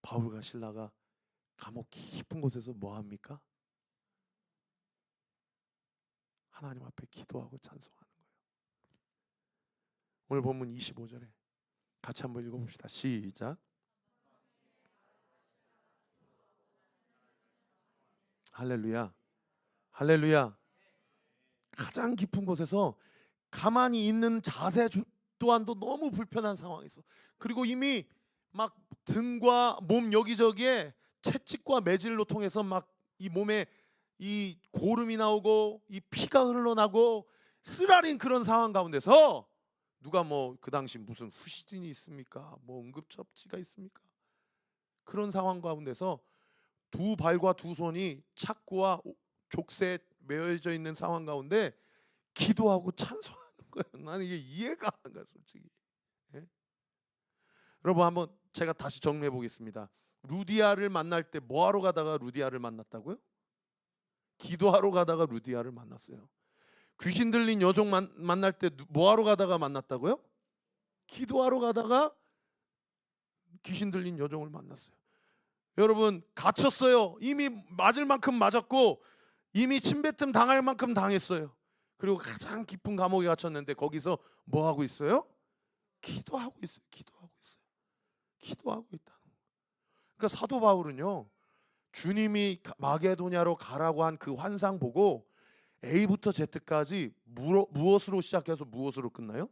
Speaker 1: 바울과 실라가 감옥 깊은 곳에서 뭐 합니까? 하나님 앞에 기도하고 찬송하는 거예요. 오늘 본문 25절에 같이 한번 읽어봅시다. 시작. 할렐루야. 할렐루야. 가장 깊은 곳에서 가만히 있는 자세 또한도 너무 불편한 상황에서 그리고 이미 막 등과 몸 여기저기에 채찍과 매질로 통해서 막 이 몸에 이 고름이 나오고 이 피가 흘러나고 쓰라린 그런 상황 가운데서 누가 뭐 그 당시 무슨 후시진이 있습니까? 뭐 응급처치가 있습니까? 그런 상황 가운데서 두 발과 두 손이 착고와 족쇄에 매여져 있는 상황 가운데 기도하고 찬송하는 거예요. 나는 이게 이해가 안 가요, 솔직히. 예? 여러분 한번 제가 다시 정리해 보겠습니다. 루디아를 만날 때 뭐하러 가다가 루디아를 만났다고요? 기도하러 가다가 루디아를 만났어요. 귀신 들린 여종 만날 때 뭐하러 가다가 만났다고요? 기도하러 가다가 귀신 들린 여종을 만났어요. 여러분 갇혔어요. 이미 맞을 만큼 맞았고 이미 침뱉음 당할 만큼 당했어요. 그리고 가장 깊은 감옥에 갇혔는데 거기서 뭐 하고 있어요? 기도하고 있어요. 기도하고 있어요. 기도하고 있다. 그러니까 사도 바울은요. 주님이 마게도냐로 가라고 한 그 환상 보고 A부터 Z까지 무엇으로 시작해서 무엇으로 끝나요?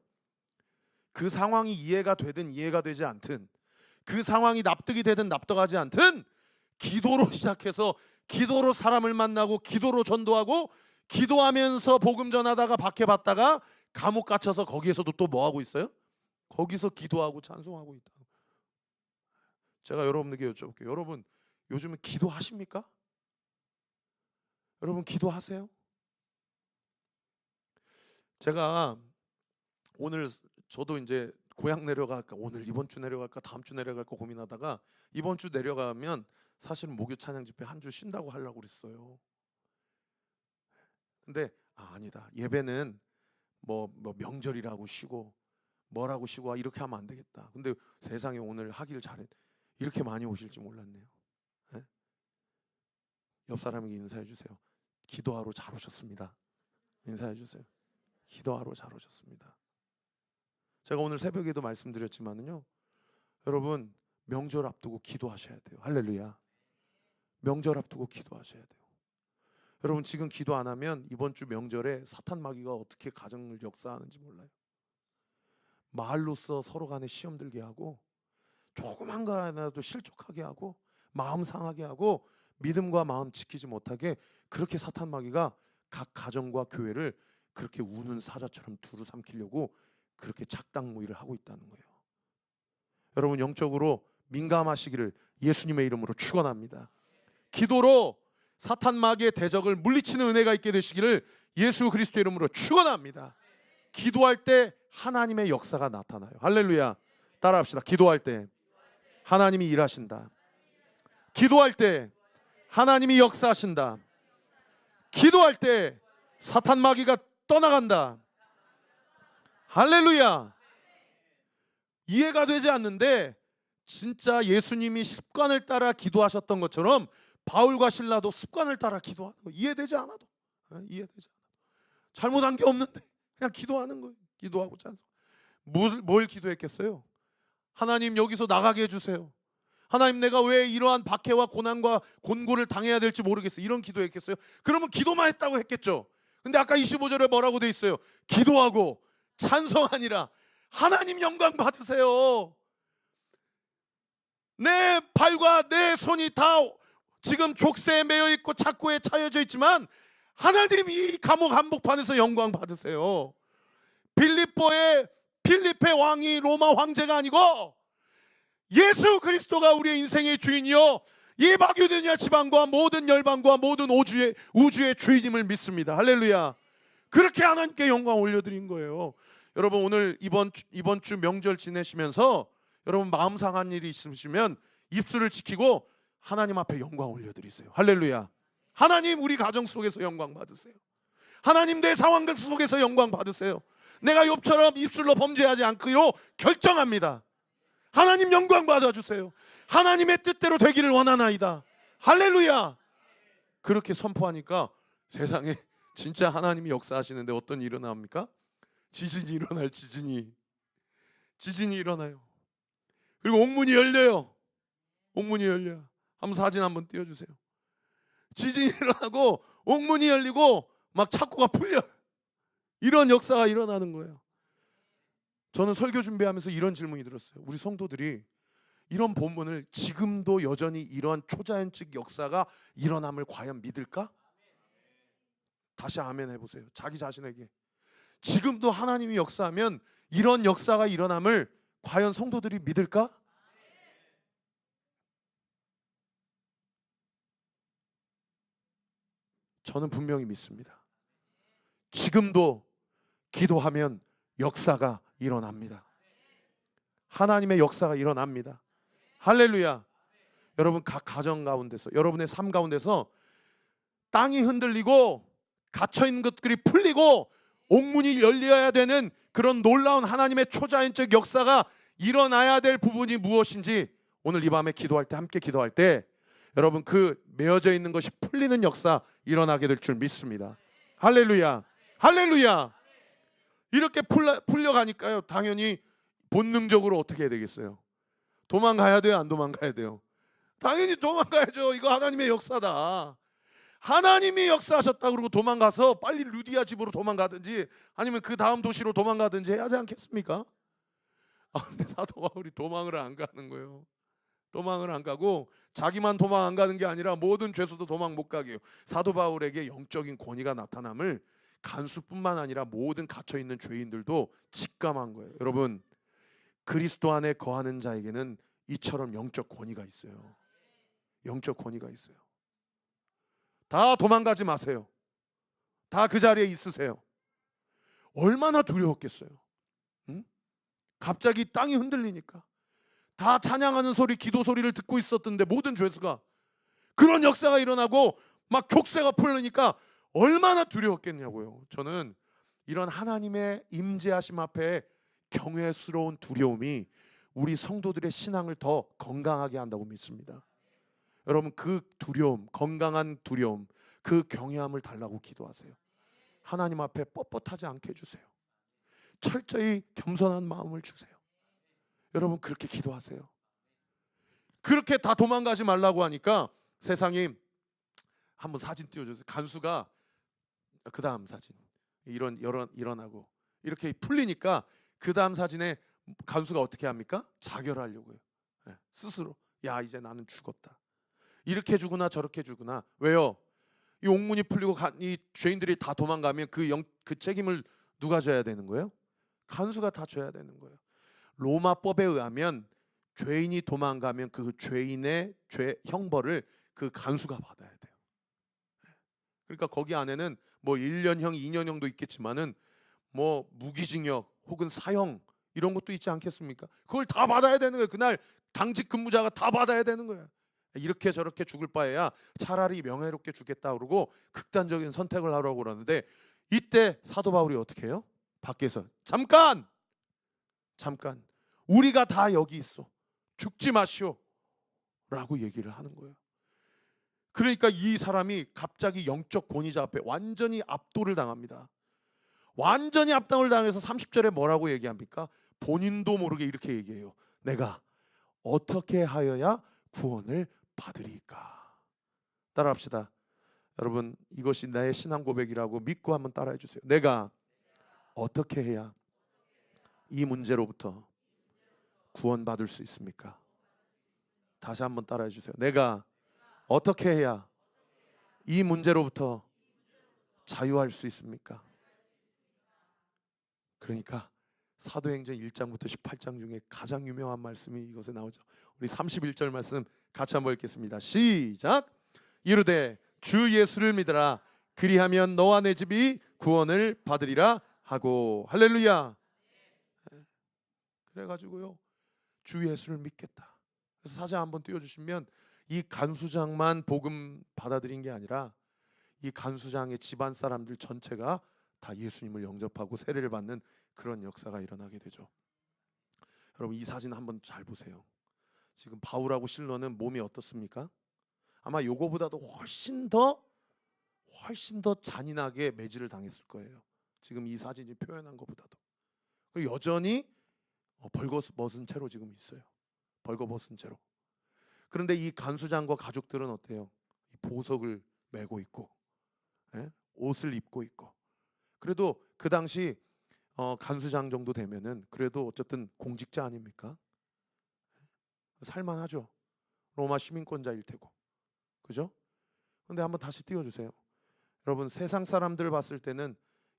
Speaker 1: 그 상황이 이해가 되든 이해가 되지 않든 그 상황이 납득이 되든 납득하지 않든 기도로 시작해서 기도로 사람을 만나고 기도로 전도하고 기도하면서 복음 전하다가 박해 받다가 감옥 갇혀서 거기에서도 또 뭐 하고 있어요? 거기서 기도하고 찬송하고 있다. 제가 여러분에게 여쭤볼게요. 여러분 요즘은 기도하십니까? 여러분 기도하세요? 제가 오늘 저도 이제 고향 내려갈까, 오늘 이번 주 내려갈까, 다음 주 내려갈까 고민하다가 이번 주 내려가면 사실은 목요 찬양 집회 한 주 쉰다고 하려고 그랬어요. 근데 아니다. 예배는 뭐 명절이라고 쉬고 뭐라고 쉬고 이렇게 하면 안 되겠다. 근데 세상에 오늘 하길 잘해. 이렇게 많이 오실 줄 몰랐네요. 네? 옆 사람에게 인사해 주세요. 기도하러 잘 오셨습니다. 인사해 주세요. 기도하러 잘 오셨습니다. 제가 오늘 새벽에도 말씀드렸지만은요, 여러분 명절 앞두고 기도하셔야 돼요. 할렐루야. 명절 앞두고 기도하셔야 돼요. 여러분 지금 기도 안 하면 이번 주 명절에 사탄 마귀가 어떻게 가정을 역사하는지 몰라요. 말로써 서로 간에 시험 들게 하고 조그만 거 하나도 실족하게 하고 마음 상하게 하고 믿음과 마음 지키지 못하게 그렇게 사탄 마귀가 각 가정과 교회를 그렇게 우는 사자처럼 두루 삼키려고 그렇게 작당무의를 하고 있다는 거예요. 여러분 영적으로 민감하시기를 예수님의 이름으로 축원합니다. 기도로 사탄 마귀의 대적을 물리치는 은혜가 있게 되시기를 예수 그리스도 이름으로 축원합니다. 기도할 때 하나님의 역사가 나타나요. 할렐루야. 따라합시다. 기도할 때 하나님이 일하신다. 기도할 때 하나님이 역사하신다. 기도할 때 사탄 마귀가 떠나간다. 할렐루야. 이해가 되지 않는데 진짜 예수님이 습관을 따라 기도하셨던 것처럼 바울과 실라도 습관을 따라 기도하는 거 이해되지 않아도 이해되지 않아도 잘못한 게 없는데 그냥 기도하는 거예요. 기도하고 찬송. 뭘 기도했겠어요? 하나님 여기서 나가게 해주세요. 하나님 내가 왜 이러한 박해와 고난과 곤고를 당해야 될지 모르겠어요. 이런 기도했겠어요? 그러면 기도만 했다고 했겠죠. 근데 아까 25절에 뭐라고 돼 있어요? 기도하고 찬송하니라. 하나님 영광 받으세요. 내 발과 내 손이 다 지금 족쇄에 매여 있고 착고에 차여져 있지만 하나님 이 감옥 한복판에서 영광 받으세요. 필리포의 왕이 로마 황제가 아니고 예수 그리스도가 우리의 인생의 주인이요 이 마게도냐 지방과 모든 열방과 모든 우주의 주인임을 믿습니다. 할렐루야. 그렇게 하나님께 영광 올려드린 거예요. 여러분 오늘 이번 주 명절 지내시면서 여러분 마음 상한 일이 있으시면 입술을 지키고 하나님 앞에 영광 올려드리세요. 할렐루야. 하나님 우리 가정 속에서 영광 받으세요. 하나님 내 상황 속에서 영광 받으세요. 내가 욥처럼 입술로 범죄하지 않기로 결정합니다. 하나님 영광 받아주세요. 하나님의 뜻대로 되기를 원하나이다. 할렐루야. 그렇게 선포하니까 세상에 진짜 하나님이 역사하시는데 어떤 일이 일어납니까? 지진이 일어날 지진이 일어나요. 그리고 옥문이 열려요. 옥문이 열려요. 한번 사진 한번 띄워주세요. 지진이 일어나고 옥문이 열리고 막 착고가 풀려요. 이런 역사가 일어나는 거예요. 저는 설교 준비하면서 이런 질문이 들었어요. 우리 성도들이 이런 본문을 지금도 여전히 이러한 초자연적 역사가 일어남을 과연 믿을까? 다시 아멘 해보세요. 자기 자신에게. 지금도 하나님이 역사하면 이런 역사가 일어남을 과연 성도들이 믿을까? 저는 분명히 믿습니다. 지금도 기도하면 역사가 일어납니다. 하나님의 역사가 일어납니다. 할렐루야. 여러분 각 가정 가운데서 여러분의 삶 가운데서 땅이 흔들리고 갇혀있는 것들이 풀리고 옥문이 열려야 되는 그런 놀라운 하나님의 초자연적 역사가 일어나야 될 부분이 무엇인지 오늘 이 밤에 기도할 때 함께 기도할 때 여러분 그 메어져 있는 것이 풀리는 역사 일어나게 될 줄 믿습니다. 할렐루야. 할렐루야. 이렇게 풀려가니까요 당연히 본능적으로 어떻게 해야 되겠어요? 도망가야 돼요? 안 도망가야 돼요? 당연히 도망가야죠. 이거 하나님의 역사다. 하나님이 역사하셨다 그러고 도망가서 빨리 루디아 집으로 도망가든지 아니면 그 다음 도시로 도망가든지 해야 하지 않겠습니까? 근데 사도 바울이 도망을 안 가는 거예요. 도망을 안 가고 자기만 도망 안 가는 게 아니라 모든 죄수도 도망 못 가게 해요. 사도 바울에게 영적인 권위가 나타남을 간수뿐만 아니라 모든 갇혀 있는 죄인들도 직감한 거예요. 여러분, 그리스도 안에 거하는 자에게는 이처럼 영적 권위가 있어요. 영적 권위가 있어요. 다 도망가지 마세요. 다 그 자리에 있으세요. 얼마나 두려웠겠어요. 응? 갑자기 땅이 흔들리니까 다 찬양하는 소리, 기도 소리를 듣고 있었던데 모든 죄수가 그런 역사가 일어나고 막 족쇄가 풀리니까 얼마나 두려웠겠냐고요. 저는 이런 하나님의 임재하심 앞에 경외스러운 두려움이 우리 성도들의 신앙을 더 건강하게 한다고 믿습니다. 여러분, 그 두려움, 건강한 두려움, 그 경외함을 달라고 기도하세요. 하나님 앞에 뻣뻣하지 않게 해주세요. 철저히 겸손한 마음을 주세요. 여러분, 그렇게 기도하세요. 그렇게 다 도망가지 말라고 하니까 세상이 한번 사진 띄워주세요. 간수가 그 다음 사진 일어나고 이렇게 풀리니까 그 다음 사진에 간수가 어떻게 합니까? 자결하려고요. 네, 스스로 야, 이제 나는 죽었다. 이렇게 죽으나 저렇게 죽으나. 왜요? 이 옥문이 풀리고 이 죄인들이 다 도망가면 그 책임을 누가 져야 되는 거예요? 간수가 다 져야 되는 거예요. 로마법에 의하면 죄인이 도망가면 그 죄인의 죄 형벌을 그 간수가 받아야 돼요. 그러니까 거기 안에는 뭐 1년형, 2년형도 있겠지만은 뭐 무기징역 혹은 사형 이런 것도 있지 않겠습니까? 그걸 다 받아야 되는 거예요. 그날 당직 근무자가 다 받아야 되는 거예요. 이렇게 저렇게 죽을 바에야 차라리 명예롭게 죽겠다 그러고 극단적인 선택을 하라고 그러는데, 이때 사도 바울이 어떻게 해요? 밖에서 잠깐 우리가 다 여기 있어, 죽지 마시오 라고 얘기를 하는 거예요. 그러니까 이 사람이 갑자기 영적 권위자 앞에 완전히 압도를 당합니다. 완전히 압도를 당해서 30절에 뭐라고 얘기합니까? 본인도 모르게 이렇게 얘기해요. 내가 어떻게 하여야 구원을 받으리까? 따라합시다. 여러분, 이것이 나의 신앙 고백이라고 믿고 한번 따라해 주세요. 내가 어떻게 해야 이 문제로부터 구원받을 수 있습니까? 다시 한번 따라해 주세요. 내가 어떻게 해야 이 문제로부터 자유할 수 있습니까? 그러니까 사도행전 1장부터 18장 중에 가장 유명한 말씀이 이것에 나오죠. 우리 31절 말씀 같이 한번 읽겠습니다. 시작. 이르되 주 예수를 믿으라. 그리하면 너와 내 집이 구원을 받으리라 하고. 할렐루야. 그래가지고요, 주 예수를 믿겠다. 그래서 사진 한번 띄워주시면, 이 간수장만 복음 받아들인 게 아니라 이 간수장의 집안 사람들 전체가 다 예수님을 영접하고 세례를 받는 그런 역사가 일어나게 되죠. 여러분, 이 사진 한번 잘 보세요. 지금 바울하고 실로는 몸이 어떻습니까? 아마 요거보다도 훨씬 더 잔인하게 매질을 당했을 거예요. 지금 이 사진이 표현한 것보다도. 그리고 여전히 벌거벗은 채로 지금 있어요. 벌거벗은 채로. 그런데 이 간수장과 가족들은 어때요? 보석을 메고 있고, 옷을 입고 있고. 그래도 그 당시 간수장 정도 되면은 그래도 어쨌든 공직자 아닙니까? 살만하죠. 로마 시민권자일 테고, 그죠? 근데 한번 다시 띄워주세요. 여러분, 세상 사람들 봤을 때는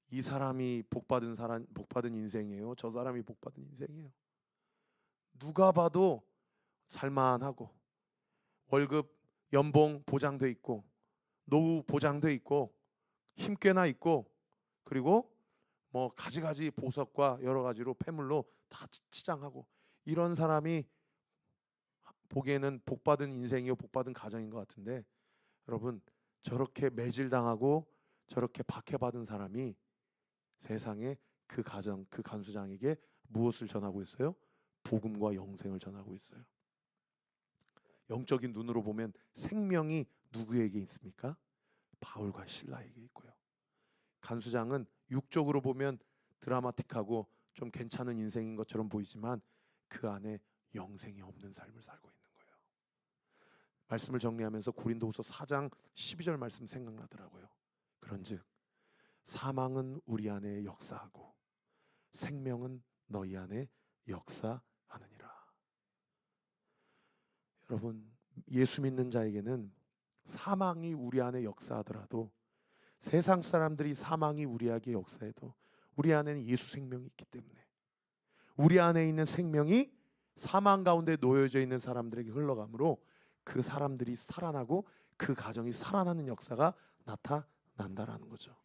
Speaker 1: 이 사람이 복받은 인생이에요. 저 사람이 복받은 인생이에요. 누가 봐도 살만하고 월급, 연봉 보장돼 있고 노후 보장돼 있고 힘 꽤나 있고, 그리고 뭐 가지가지 보석과 여러 가지로 폐물로 다 치장하고, 이런 사람이 보기에는 복받은 인생이요, 복받은 가정인 것 같은데, 여러분, 저렇게 매질당하고 저렇게 박해받은 사람이 세상에 그 가정, 그 간수장에게 무엇을 전하고 있어요? 복음과 영생을 전하고 있어요. 영적인 눈으로 보면 생명이 누구에게 있습니까? 바울과 실라에게 있고요. 간수장은 육적으로 보면 드라마틱하고 좀 괜찮은 인생인 것처럼 보이지만 그 안에 영생이 없는 삶을 살고 있는 거예요. 말씀을 정리하면서 고린도후서 4장 12절 말씀 생각나더라고요. 그런즉 사망은 우리 안에 역사하고 생명은 너희 안에 역사하느니라. 여러분, 예수 믿는 자에게는 사망이 우리 안에 역사하더라도, 세상 사람들이 사망이 우리에게 역사해도 우리 안에는 예수 생명이 있기 때문에, 우리 안에 있는 생명이 사망 가운데 놓여져 있는 사람들에게 흘러가므로 그 사람들이 살아나고 그 가정이 살아나는 역사가 나타난다라는 거죠.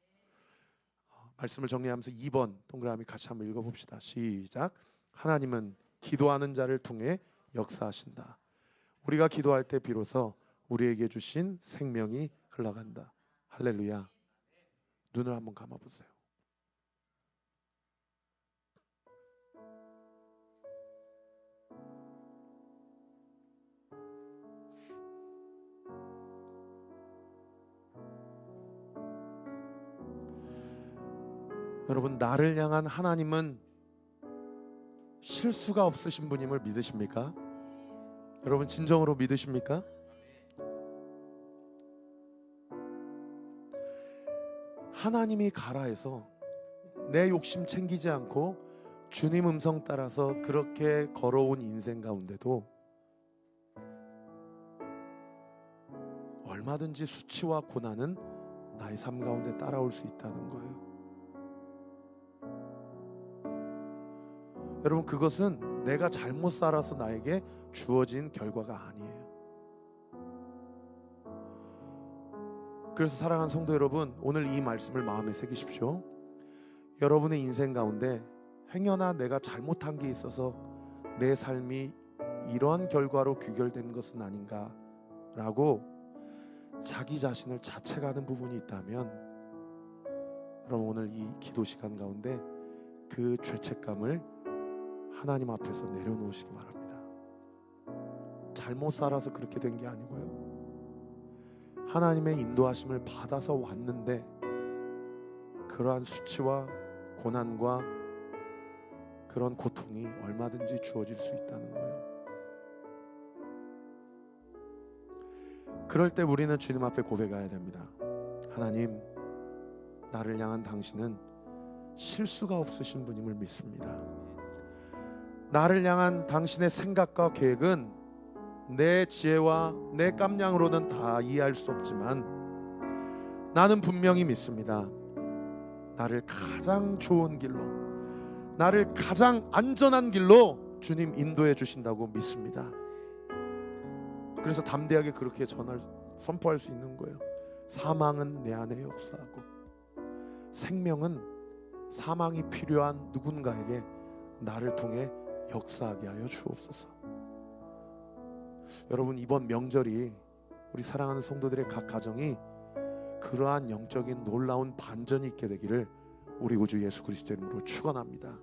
Speaker 1: 말씀을 정리하면서 2번 동그라미 같이 한번 읽어봅시다. 시작. 하나님은 기도하는 자를 통해 역사하신다. 우리가 기도할 때 비로소 우리에게 주신 생명이 흘러간다. 할렐루야. 눈을 한번 감아보세요. 여러분, 나를 향한 하나님은 실수가 없으신 분임을 믿으십니까? 여러분, 진정으로 믿으십니까? 하나님이 가라 해서 내 욕심 챙기지 않고 주님 음성 따라서 그렇게 걸어온 인생 가운데도 얼마든지 수치와 고난은 나의 삶 가운데 따라올 수 있다는 거예요. 여러분, 그것은 내가 잘못 살아서 나에게 주어진 결과가 아니에요. 그래서 사랑하는 성도 여러분, 오늘 이 말씀을 마음에 새기십시오. 여러분의 인생 가운데 행여나 내가 잘못한 게 있어서 내 삶이 이러한 결과로 귀결된 것은 아닌가 라고 자기 자신을 자책하는 부분이 있다면, 여러분 오늘 이 기도 시간 가운데 그 죄책감을 하나님 앞에서 내려놓으시기 바랍니다. 잘못 살아서 그렇게 된 게 아니고요, 하나님의 인도하심을 받아서 왔는데 그러한 수치와 고난과 그런 고통이 얼마든지 주어질 수 있다는 거예요. 그럴 때 우리는 주님 앞에 고백해야 됩니다. 하나님, 나를 향한 당신은 실수가 없으신 분임을 믿습니다. 나를 향한 당신의 생각과 계획은 내 지혜와 내 깜냥으로는 다 이해할 수 없지만 나는 분명히 믿습니다. 나를 가장 좋은 길로, 나를 가장 안전한 길로 주님 인도해 주신다고 믿습니다. 그래서 담대하게 그렇게 선포할 수 있는 거예요. 사망은 내 안에 역사하고 생명은 사망이 필요한 누군가에게 나를 통해 역사하게 하여 주옵소서. 여러분, 이번 명절이 우리 사랑하는 성도들의 각 가정이 그러한 영적인 놀라운 반전이 있게 되기를 우리 구주 예수 그리스도 이름으로 축원합니다.